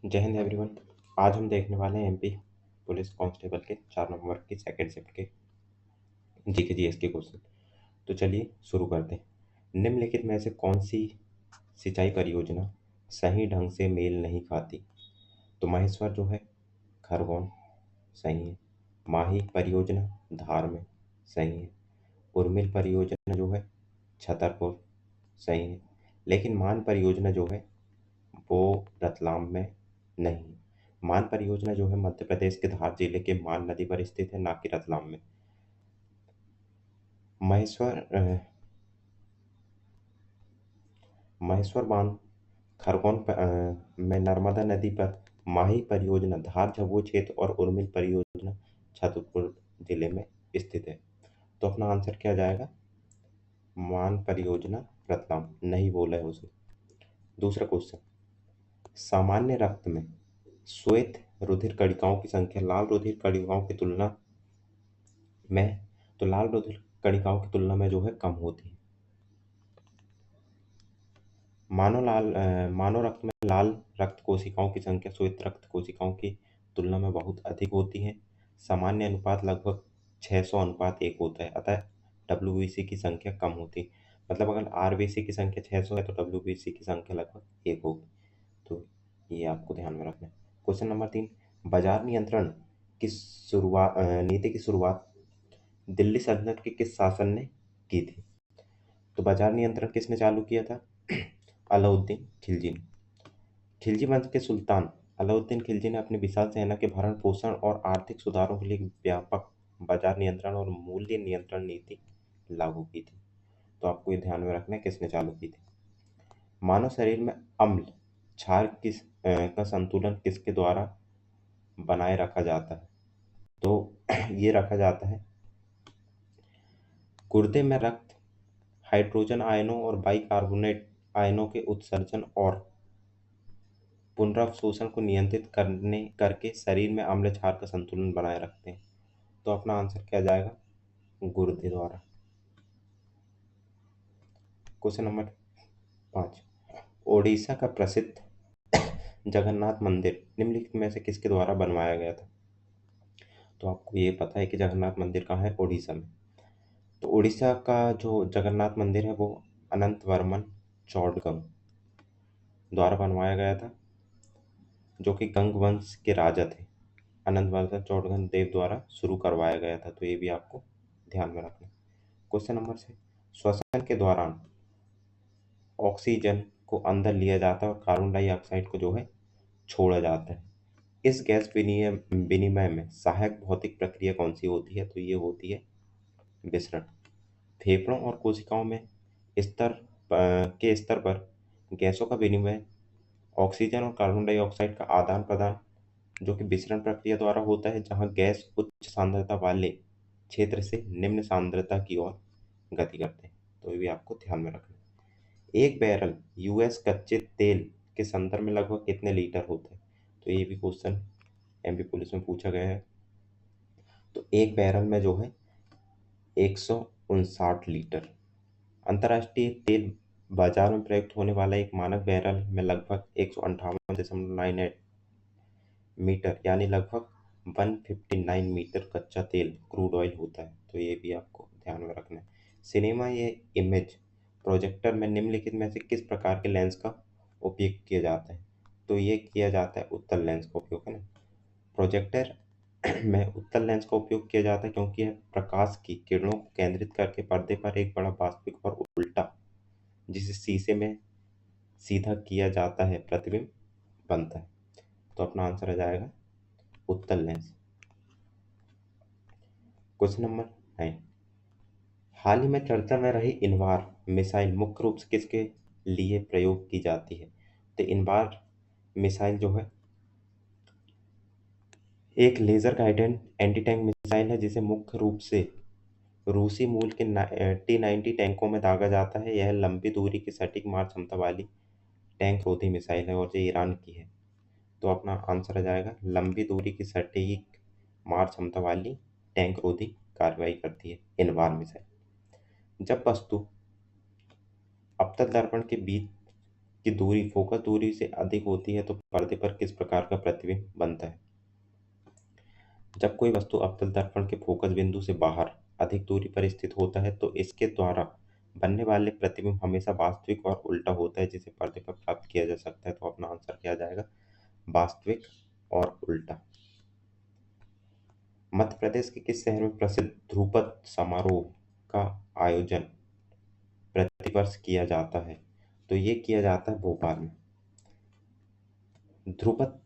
जय हिंद एवरीवन। आज हम देखने वाले हैं एमपी पुलिस कांस्टेबल के 4 नवंबर की सेकंड शिफ्ट के जीके जीएस के क्वेश्चन। तो चलिए शुरू करते हैं। निम्नलिखित में से कौन सी सिंचाई परियोजना सही ढंग से मेल नहीं खाती? तो महेश्वर जो है खरगोन सही है। माही परियोजना धार में सही है। उर्मिल परियोजना जो है छतरपुर सही है। लेकिन मान परियोजना जो है वो रतलाम में नहीं। मान परियोजना जो है मध्य प्रदेश के धार जिले के मान नदी पर स्थित है, ना कि रतलाम में। महेश्वर महेश्वर बांध में नर्मदा नदी पर। माही परियोजना धार झबुआ क्षेत्र और उर्मिल परियोजना छतरपुर जिले में स्थित है। तो अपना आंसर क्या जाएगा? मान परियोजना रतलाम नहीं बोला है उसने। दूसरा क्वेश्चन, सामान्य रक्त में श्वेत रुधिर कणिकाओं की संख्या लाल रुधिर कणिकाओं की तुलना में तो लाल रुधिर कणिकाओं की तुलना में जो है कम होती है। मानव रक्त में लाल रक्त कोशिकाओं की संख्या श्वेत रक्त कोशिकाओं की तुलना में बहुत अधिक होती है। सामान्य अनुपात लगभग 600:1 होता है, अतः डब्ल्यूबीसी की संख्या कम होती है। मतलब अगर आरबीसी की संख्या 600 है तो डब्ल्यूबीसी की संख्या लगभग 1 होगी। तो ये आपको ध्यान में रखना है। क्वेश्चन नंबर 3, बाजार नियंत्रण की नीति की शुरुआत दिल्ली सल्तनत के किस शासन ने की थी? तो बाजार नियंत्रण किसने चालू किया था? अलाउद्दीन खिलजी ने। खिलजी वंश के सुल्तान अलाउद्दीन खिलजी ने अपनी विशाल सेना के भरण पोषण और आर्थिक सुधारों के लिए एक व्यापक बाजार नियंत्रण और मूल्य नियंत्रण नीति लागू की थी। तो आपको ये ध्यान में रखना है किसने चालू की थी। मानव शरीर में अम्ल क्षार का संतुलन किसके द्वारा बनाए रखा जाता है? तो ये रखा जाता है गुर्दे में रक्त हाइड्रोजन आयनों और बाइकार्बोनेट आयनों के उत्सर्जन और पुनर्अवशोषण को नियंत्रित करने करके शरीर में अम्ल क्षार का संतुलन बनाए रखते हैं। तो अपना आंसर क्या जाएगा? गुर्दे द्वारा। क्वेश्चन नंबर 5, ओडिशा का प्रसिद्ध जगन्नाथ मंदिर निम्नलिखित में से किसके द्वारा बनवाया गया था? तो आपको ये पता है कि जगन्नाथ मंदिर कहाँ है? ओडिशा में। तो उड़ीसा का जो जगन्नाथ मंदिर है वो अनंत वर्मन चौडगम द्वारा बनवाया गया था, जो कि गंग वंश के राजा थे। अनंत वर्मन चौडगम देव द्वारा शुरू करवाया गया था। तो ये भी आपको ध्यान में रखना। क्वेश्चन नंबर 6, श्वसन के दौरान ऑक्सीजन को अंदर लिया जाता है और कार्बन डाइऑक्साइड को जो है छोड़ा जाता है। इस गैस विनिमय में सहायक भौतिक प्रक्रिया कौन सी होती है? तो ये होती है विसरण। फेफड़ों और कोशिकाओं में स्तर पर गैसों का विनिमय ऑक्सीजन और कार्बन डाइऑक्साइड का आदान प्रदान जो कि विसरण प्रक्रिया द्वारा होता है, जहां गैस उच्च सांद्रता वाले क्षेत्र से निम्न सांद्रता की ओर गति करते हैं। तो ये भी आपको ध्यान में रखना है। एक बैरल यूएस कच्चे तेल के संदर्भ में लगभग कितने लीटर होते हैं? तो ये भी क्वेश्चन एमपी पुलिस में पूछा गया है। तो एक बैरल में जो है 159 लीटर। अंतर्राष्ट्रीय तेल बाजार में प्रयुक्त होने वाला एक मानक बैरल में लगभग 158.98 मीटर यानी लगभग 159 मीटर कच्चा तेल क्रूड ऑयल होता है। तो ये भी आपको ध्यान में रखना है। सिनेमा या इमेज प्रोजेक्टर में निम्नलिखित में से किस प्रकार के लेंस का उपयोग किया जाता है? तो ये किया जाता है उत्तल लेंस का उपयोग, है ना। प्रोजेक्टर में उत्तल लेंस का उपयोग किया जाता है क्योंकि यह प्रकाश की किरणों को केंद्रित करके पर्दे पर एक बड़ा वास्तविक और उल्टा, जिसे शीशे में सीधा किया जाता है, प्रतिबिंब बनता है। तो अपना आंसर आ जाएगा उत्तल लेंस। क्वेश्चन नंबर 9, हाल ही में चर्चा में रही इनवार मिसाइल मुख्य रूप से किसके लिए प्रयोग की जाती है? तो इनवार मिसाइल जो है एक laser guided anti tank missile है, जिसे मुख्य रूप से रूसी मूल के T-90 टैंकों में दागा जाता है। यह लंबी दूरी की सटीक मार क्षमता वाली टैंक रोधी मिसाइल है और ये ईरान की है। तो अपना आंसर आ जाएगा लंबी दूरी की सटीक मार क्षमता वाली टैंक रोधी कार्रवाई करती है इनवार मिसाइल। जब वस्तु अपतल दर्पण के बीच की दूरी फोकस दूरी से अधिक होती है तो पर्दे पर किस प्रकार का प्रतिबिंब बनता है? जब कोई वस्तु अवतल दर्पण के फोकस बिंदु से बाहर अधिक दूरी पर स्थित होता है तो इसके द्वारा बनने वाले प्रतिबिंब हमेशा वास्तविक और उल्टा होता है जिसे पर्दे पर प्राप्त किया जा सकता है। तो अपना आंसर क्या जाएगा? वास्तविक और उल्टा। मध्य प्रदेश के किस शहर में प्रसिद्ध ध्रुपद समारोह का आयोजन प्रतिवर्ष किया जाता है? तो ये किया जाता है भोपाल में। ध्रुपद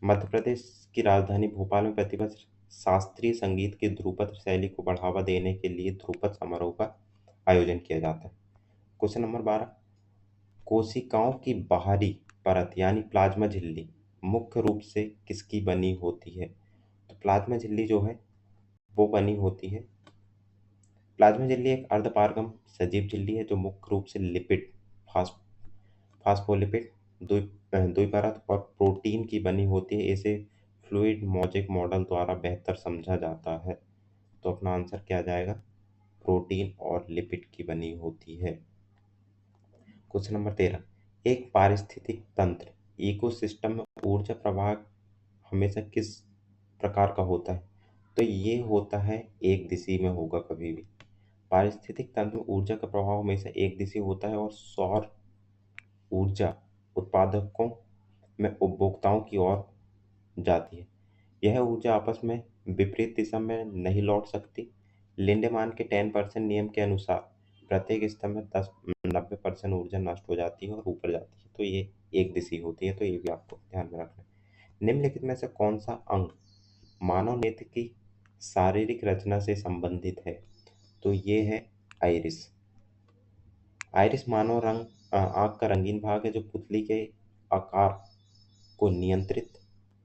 मध्य प्रदेश की राजधानी भोपाल में प्रतिवर्ष शास्त्रीय संगीत की ध्रुपद शैली को बढ़ावा देने के लिए ध्रुपद समारोह का आयोजन किया जाता है। क्वेश्चन नंबर 12, कोशिकाओं की बाहरी परत यानी प्लाज्मा झिल्ली मुख्य रूप से किसकी बनी होती है? तो प्लाज्मा झिल्ली जो है वो बनी होती है, प्लाज्मा झिल्ली एक अर्धपारगम सजीव झिल्ली है जो मुख्य रूप से लिपिड, फास्फोलिपिड, द्विपरत और प्रोटीन की बनी होती है। इसे फ्लूइड मॉजिक मॉडल द्वारा बेहतर समझा जाता है। तो अपना आंसर क्या जाएगा? प्रोटीन और लिपिड की बनी होती है। क्वेश्चन नंबर 13, एक पारिस्थितिक तंत्र इकोसिस्टम में ऊर्जा प्रवाह हमेशा किस प्रकार का होता है? तो ये होता है एक दिशा में होगा कभी भी। पारिस्थितिक तंत्र में ऊर्जा का प्रभाव हमेशा एक दिशा होता है और सौर ऊर्जा उत्पादकों में उपभोक्ताओं की ओर जाती है। यह ऊर्जा आपस में विपरीत दिशा में नहीं लौट सकती। लिंडेमान के 10% नियम के अनुसार प्रत्येक स्तर में 90% ऊर्जा नष्ट हो जाती है और ऊपर जाती है। तो ये एक दिशा होती है, तो ये भी आपको ध्यान में रखना है। निम्नलिखित में से कौन सा अंग मानव नेत्र की शारीरिक रचना से संबंधित है? तो ये है आइरिस। आइरिस मानव आंख का रंगीन भाग है जो पुतली के आकार को नियंत्रित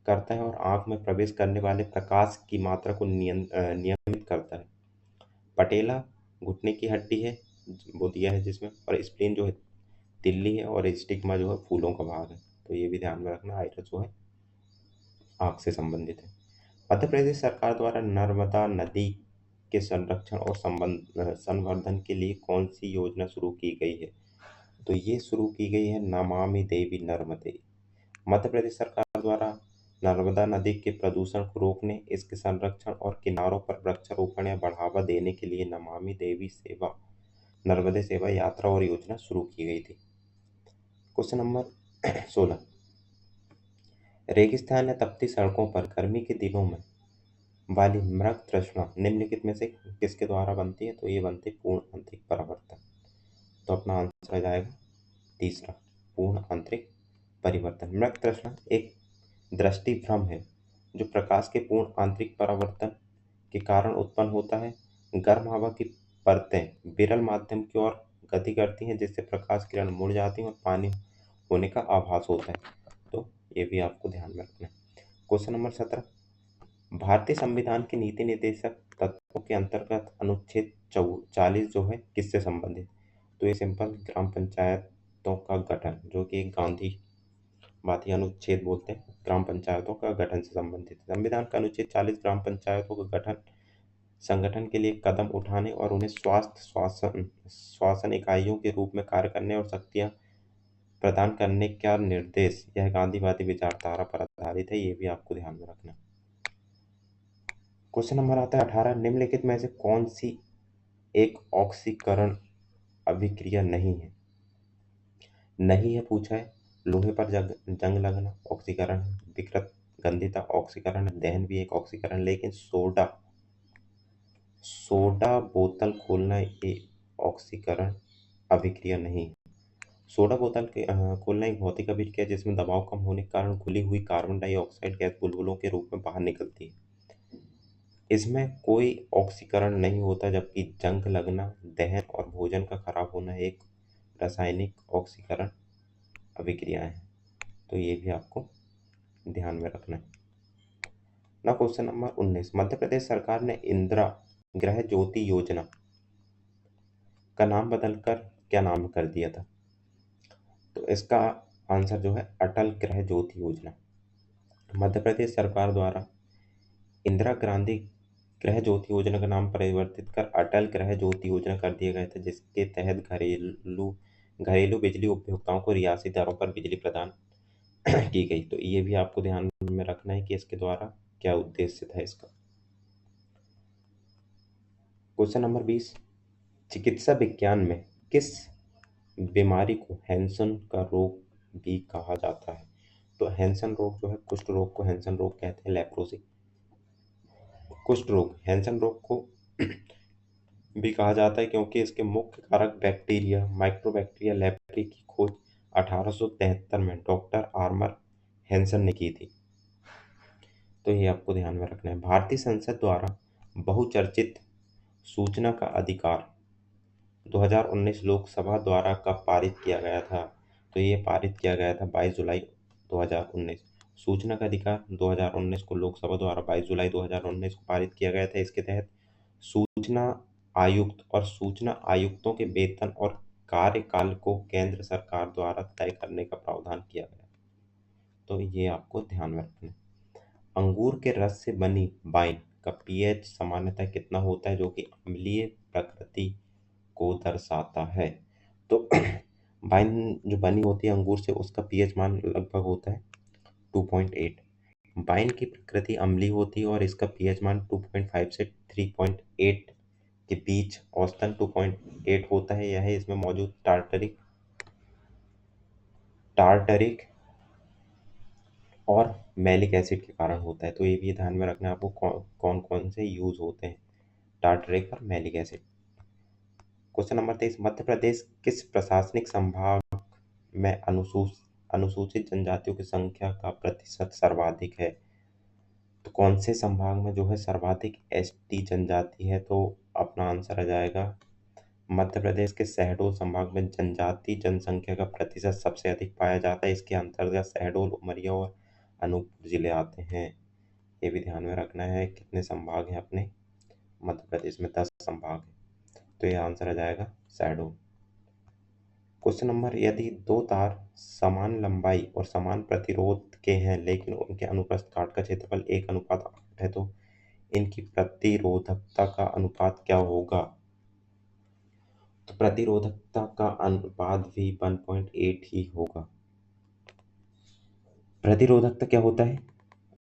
करता है और आंख में प्रवेश करने वाले प्रकाश की मात्रा को नियमित करता है। पटेला घुटने की हड्डी है, वो दिया है जिसमें, और स्प्लीन जो है तिल्ली है, और स्टिग्मा जो है फूलों का भाग है। तो ये भी ध्यान में रखना, आइरिस जो है आंख से संबंधित है। मध्य प्रदेश सरकार द्वारा नर्मदा नदी के संरक्षण और संवर्धन के लिए कौन सी योजना शुरू की गई है? तो ये शुरू की गई है नमामि देवी नर्मदे। मध्य प्रदेश सरकार द्वारा नर्मदा नदी के प्रदूषण को रोकने, इसके संरक्षण और किनारों पर वृक्षारोपण या बढ़ावा देने के लिए नमामि देवी सेवा नर्मदे सेवा यात्रा और योजना शुरू की गई थी। क्वेश्चन नंबर 16, रेगिस्तान या तपती सड़कों पर गर्मी के दिनों में वाली मृग तृष्णा निम्नलिखित में से किसके द्वारा बनती है? तो ये बनती है पूर्ण आंतरिक परावर्तन। तो अपना आंसर आ जाएगा तीसरा, पूर्ण आंतरिक परिवर्तन। मृग तृष्णा एक दृष्टि भ्रम है जो प्रकाश के पूर्ण आंतरिक परावर्तन के कारण उत्पन्न होता है। गर्म हवा की परतें विरल माध्यम की ओर गति करती हैं जिससे प्रकाश किरण मुड़ जाती हैं और पानी होने का आभास होता है। तो ये भी आपको ध्यान में रखना है। क्वेश्चन नंबर 17, भारतीय संविधान के नीति निर्देशक तत्वों के अंतर्गत अनुच्छेद 40 जो है किससे संबंधित? तो ये सिंपल ग्राम पंचायतों का गठन, जो कि एक गांधीवादी अनुच्छेद बोलते हैं, ग्राम पंचायतों का गठन से संबंधित है। संविधान का अनुच्छेद 40 ग्राम पंचायतों का गठन संगठन के लिए कदम उठाने और उन्हें स्वास्थ्य श्वासन इकाइयों के रूप में कार्य करने और शक्तियां प्रदान करने का निर्देश, यह गांधीवादी विचारधारा पर आधारित है। ये भी आपको ध्यान में रखना है। क्वेश्चन नंबर आता है 18, निम्नलिखित में से कौन सी एक ऑक्सीकरण अभिक्रिया नहीं है? नहीं है पूछा है। लोहे पर जंग लगना ऑक्सीकरण है, विकृत गंधिता ऑक्सीकरण है, दहन भी एक ऑक्सीकरण, लेकिन सोडा बोतल खोलना ये ऑक्सीकरण अभिक्रिया नहीं है। सोडा बोतल के खोलना एक भौतिक अभिक्रिया जिसमें दबाव कम होने के कारण घुली हुई कार्बन डाइऑक्साइड गैस बुलबुलों के रूप में बाहर निकलती है। इसमें कोई ऑक्सीकरण नहीं होता, जबकि जंग लगना, दहन और भोजन का खराब होना एक रासायनिक ऑक्सीकरण अभिक्रियाएं हैं। तो ये भी आपको ध्यान में रखना है ना। क्वेश्चन नंबर 19, मध्य प्रदेश सरकार ने इंदिरा गृह ज्योति योजना का नाम बदलकर क्या नाम कर दिया था? तो इसका आंसर जो है अटल गृह ज्योति योजना। मध्य प्रदेश सरकार द्वारा इंदिरा गांधी गृह ज्योति योजना का नाम परिवर्तित कर अटल गृह ज्योति योजना कर दिया गया था, जिसके तहत घरेलू घरेलू बिजली उपभोक्ताओं को रियायती दरों पर बिजली प्रदान की गई। तो ये भी आपको ध्यान में रखना है कि इसके द्वारा क्या उद्देश्य था इसका। क्वेश्चन नंबर 20, चिकित्सा विज्ञान में किस बीमारी को हैंसन का रोग भी कहा जाता है? तो हैंसन रोग जो है, कुष्ठ रोग को हैंसन रोग कहते हैं। लेप्रोसी, कुष्ठ रोग हैंसन रोग को भी कहा जाता है क्योंकि इसके मुख्य कारक बैक्टीरिया माइक्रोबैक्टीरिया लेप्री की खोज 1873 में डॉक्टर आर्मर हैंसन ने की थी। तो ये आपको ध्यान में रखना है। भारतीय संसद द्वारा बहुचर्चित सूचना का अधिकार 2019 लोकसभा द्वारा कब पारित किया गया था? तो ये पारित किया गया था 22 जुलाई 2019। सूचना का अधिकार 2019 को लोकसभा द्वारा 22 जुलाई 2019 को पारित किया गया था। इसके तहत सूचना आयुक्त और सूचना आयुक्तों के वेतन और कार्यकाल को केंद्र सरकार द्वारा तय करने का प्रावधान किया गया। तो ये आपको ध्यान में रखना है। अंगूर के रस से बनी वाइन का पीएच सामान्यतः कितना होता है, जो कि अम्लीय प्रकृति को दर्शाता है? तो वाइन जो बनी होती है अंगूर से, उसका पीएच मान लगभग होता है 2.8। वाइन की प्रकृति अम्लीय होती है और इसका पीएच मान 2.5 से 3.8 के बीच औसतन 2.8 होता है। यह इसमें मौजूद टार्टरिक टार्टरिक और मैलिक एसिड के कारण होता है। तो ये भी ध्यान में रखना है आपको, कौन कौन से यूज होते हैं, टार्टरिक और malic acid. Question number 23, Madhya Pradesh किस प्रशासनिक संभाग में अनुसूचित जनजातियों की संख्या का प्रतिशत सर्वाधिक है? तो कौन से संभाग में जो है सर्वाधिक एसटी जनजाति है? तो अपना आंसर आ जाएगा मध्य प्रदेश के शहडोल संभाग में जनजाति जनसंख्या का प्रतिशत सबसे अधिक पाया जाता है। इसके अंतर्गत शहडोल, उमरिया और अनूपपुर जिले आते हैं। ये भी ध्यान में रखना है। कितने संभाग हैं अपने मध्य प्रदेश में? 10 संभाग हैं। तो ये आंसर आ जाएगा शहडोल। क्वेश्चन नंबर, यदि दो तार समान लंबाई और समान प्रतिरोध के हैं लेकिन उनके अनुप्रस्थ काट का क्षेत्रफल 1:8 है, तो इनकी प्रतिरोधकता का अनुपात क्या होगा? तो प्रतिरोधकता का अनुपात भी 1.8 ही होगा। प्रतिरोधकता क्या होता है?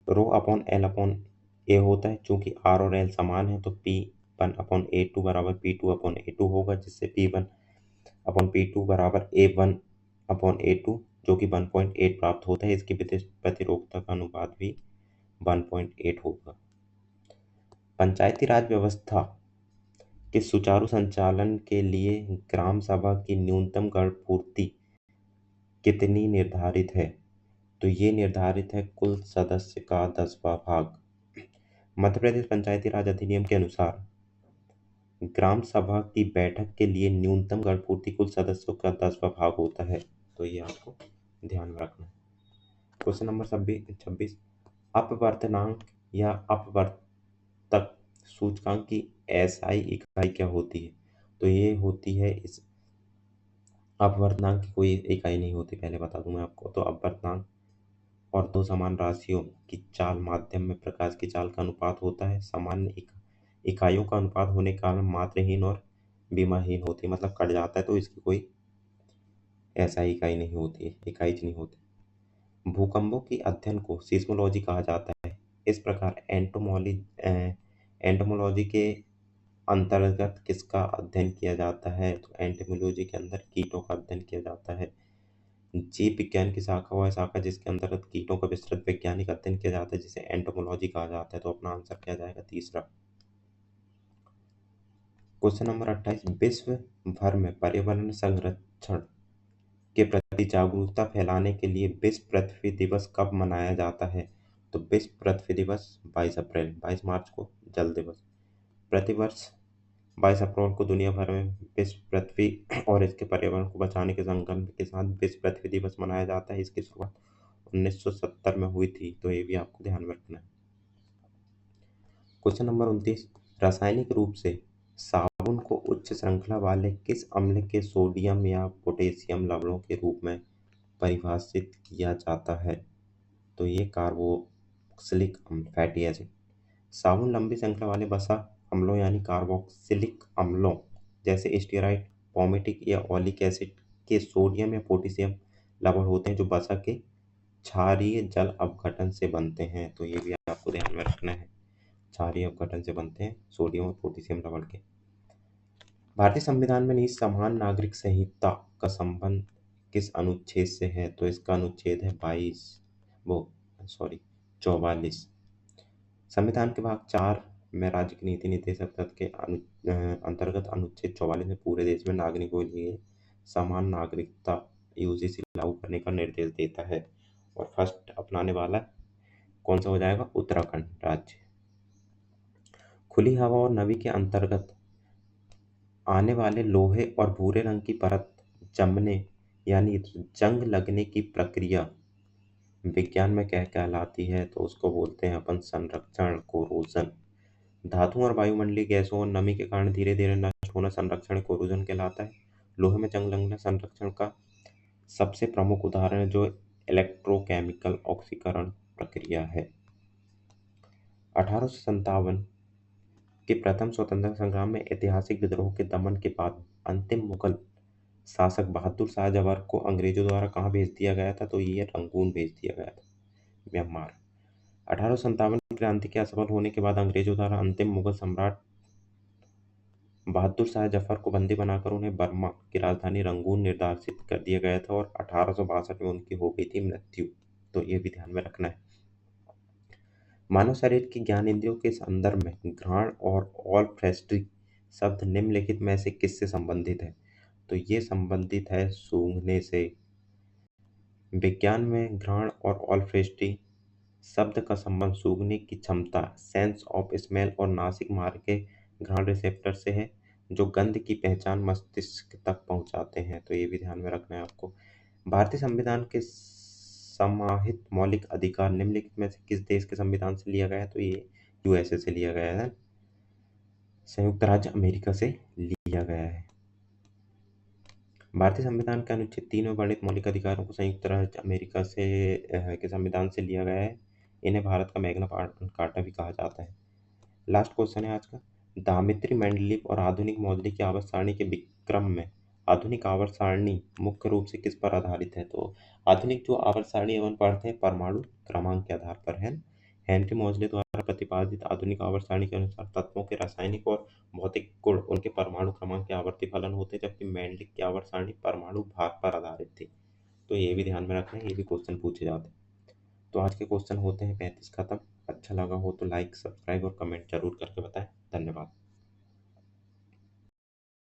रो अपॉन एल अपॉन ए होता है। चूंकि आर और एल समान है तो P1/A2 बराबर P2/A2 होगा, जिससे P1/P2 बराबर A1/A2 जो कि 1.8 प्राप्त होता है। इसकी प्रतिरोधकता का अनुपात भी 1.8 होगा। पंचायती राज व्यवस्था के सुचारू संचालन के लिए ग्राम सभा की न्यूनतम गण पूर्ति कितनी निर्धारित है? तो ये निर्धारित है कुल सदस्य का 10वां भाग। मध्य प्रदेश पंचायती राज अधिनियम के अनुसार ग्राम सभा की बैठक के लिए न्यूनतम गण पूर्ति कुल सदस्यों का 10वां भाग होता है। तो ये आपको ध्यान में रखना है। क्वेश्चन नंबर 26, अपवर्तनांक या अपवर्तक सूचकांक की एसआई इकाई क्या होती है? तो ये होती है, इस अपवर्तनांक की कोई इकाई नहीं होती, पहले बता दूं मैं आपको। तो अपवर्तनांक और दो समान राशियों की चाल माध्यम में प्रकाश की चाल का अनुपात होता है। सामान्य इकाइयों का अनुपात होने के कारण मात्राहीन और विमाहीन होती है, मतलब कट जाता है, तो इसकी कोई ऐसा इकाई नहीं होती है, इकाई नहीं होती। भूकंपों की अध्ययन को सीस्मोलॉजी कहा जाता है। इस प्रकार एंटोमोलॉजी के अंतर्गत किसका अध्ययन किया जाता है? तो एंटोमोलॉजी के अंदर कीटों का अध्ययन किया जाता है। जीव विज्ञान की शाखा वह शाखा जिसके अंतर्गत कीटों का विस्तृत वैज्ञानिक अध्ययन किया जाता है, जिसे एंटोमोलॉजी कहा जाता है। तो अपना आंसर क्या जाएगा? तीसरा। क्वेश्चन नंबर 28, विश्व भर में पर्यावरण संरक्षण के प्रति जागरूकता फैलाने के लिए विश्व पृथ्वी दिवस कब मनाया जाता है? तो विश्व पृथ्वी दिवस 22 मार्च को जल दिवस। प्रतिवर्ष 22 अप्रैल को दुनिया भर में विश्व पृथ्वी और इसके पर्यावरण को बचाने के संकल्प के साथ विश्व पृथ्वी दिवस मनाया जाता है। इसकी शुरुआत 1970 में हुई थी। तो ये भी आपको ध्यान में रखना है। क्वेश्चन नंबर 29, रासायनिक रूप से साबुन को उच्च श्रृंखला वाले किस अम्ल के सोडियम या पोटेशियम लवणों के रूप में परिभाषित किया जाता है? तो ये कार्बोक्सिलिक अम्ल, फैटी एसिड। साबुन लंबी श्रृंखला वाले वसा अम्लों यानी कार्बोक्सिलिक अम्लों जैसे स्टीराइड, पॉमेटिक या ओलिक एसिड के सोडियम या पोटेशियम लवण होते हैं जो वसा के क्षारीय जल अपघटन से बनते हैं। तो ये भी आपको ध्यान में रखना है, क्षारीय अपघटन से बनते हैं सोडियम और पोटेशियम लवण के। भारतीय संविधान में निहित समान नागरिक संहिता का संबंध किस अनुच्छेद से है? तो इसका अनुच्छेद है 44। संविधान के भाग 4 में राज्य की नीति निर्देशक तत्व के अंतर्गत अनुच्छेद 44 में पूरे देश में नागरिकों के लिए समान नागरिकता यूजीसी लागू करने का निर्देश देता है। और फर्स्ट अपनाने वाला कौन सा हो जाएगा? उत्तराखंड राज्य। खुली हवा और नमी के अंतर्गत आने वाले लोहे और भूरे रंग की परत जमने यानी जंग लगने की प्रक्रिया विज्ञान में क्या कहलाती है? तो उसको बोलते हैं अपन संरक्षण, कोरोजन। धातुओं और वायुमंडलीय गैसों और नमी के कारण धीरे धीरे नष्ट होना संरक्षण, कोरोजन कहलाता है। लोहे में जंग लगना संरक्षण का सबसे प्रमुख उदाहरण है, जो इलेक्ट्रोकेमिकल ऑक्सीकरण प्रक्रिया है। 1857 के प्रथम स्वतंत्रता संग्राम में ऐतिहासिक विद्रोह के दमन के बाद अंतिम मुगल शासक बहादुर शाह जफर को अंग्रेजों द्वारा कहाँ भेज दिया गया था? तो ये रंगून भेज दिया गया था, म्यांमार। 1857 की क्रांति के असफल होने के बाद अंग्रेजों द्वारा अंतिम मुगल सम्राट बहादुर शाह जफर को बंदी बनाकर उन्हें बर्मा की राजधानी रंगून निर्वासित कर दिया गया था और 1862 में उनकी हो गई थी मृत्यु। तो ये भी ध्यान में रखना है। मानव शरीर की ज्ञानेंद्रियों के संदर्भ में घ्राण और ऑल्फैक्टरी शब्द निम्नलिखित में से किससे संबंधित है? तो ये संबंधित है सूंघने से। विज्ञान में घ्राण और ऑल्फैक्टरी शब्द का संबंध सूंघने की क्षमता, सेंस ऑफ स्मेल और नासिक मार्ग के घ्राण रिसेप्टर से है, जो गंध की पहचान मस्तिष्क तक पहुंचाते हैं। तो ये भी ध्यान में रखना है आपको। भारतीय संविधान के समाहित मौलिक अधिकार निम्नलिखित में से किस देश के संविधान से लिया गया है? तो ये यूएसए से लिया गया है, संयुक्त राज्य अमेरिका से लिया गया है। भारतीय संविधान के अनुच्छेद 3 में वर्णित मौलिक अधिकारों को संयुक्त राज्य अमेरिका से के संविधान से लिया गया है। इन्हें भारत का मैग्ना कार्टा भी कहा जाता है। लास्ट क्वेश्चन है आज का। दामित्री मंडलीक और आधुनिक मौजूदगी की आवर्त सारणी के विक्रम में आधुनिक आवर्त सारणी मुख्य रूप से किस पर आधारित है? तो आधुनिक जो आवर्त सारणी अपन पढ़ते हैं परमाणु क्रमांक के आधार पर है। हेनरी मोजले द्वारा प्रतिपादित आधुनिक आवर्त सारणी के अनुसार तत्वों के रासायनिक और भौतिक गुण उनके परमाणु क्रमांक के आवर्ती फलन होते हैं, जबकि मेंडलिक की आवर्त सारणी परमाणु भाग पर आधारित थी। तो ये भी ध्यान में रखना है, ये भी क्वेश्चन पूछे जाते हैं। तो आज के क्वेश्चन होते हैं 35 खत्म। अच्छा लगा हो तो लाइक, सब्सक्राइब और कमेंट जरूर करके बताएं। धन्यवाद।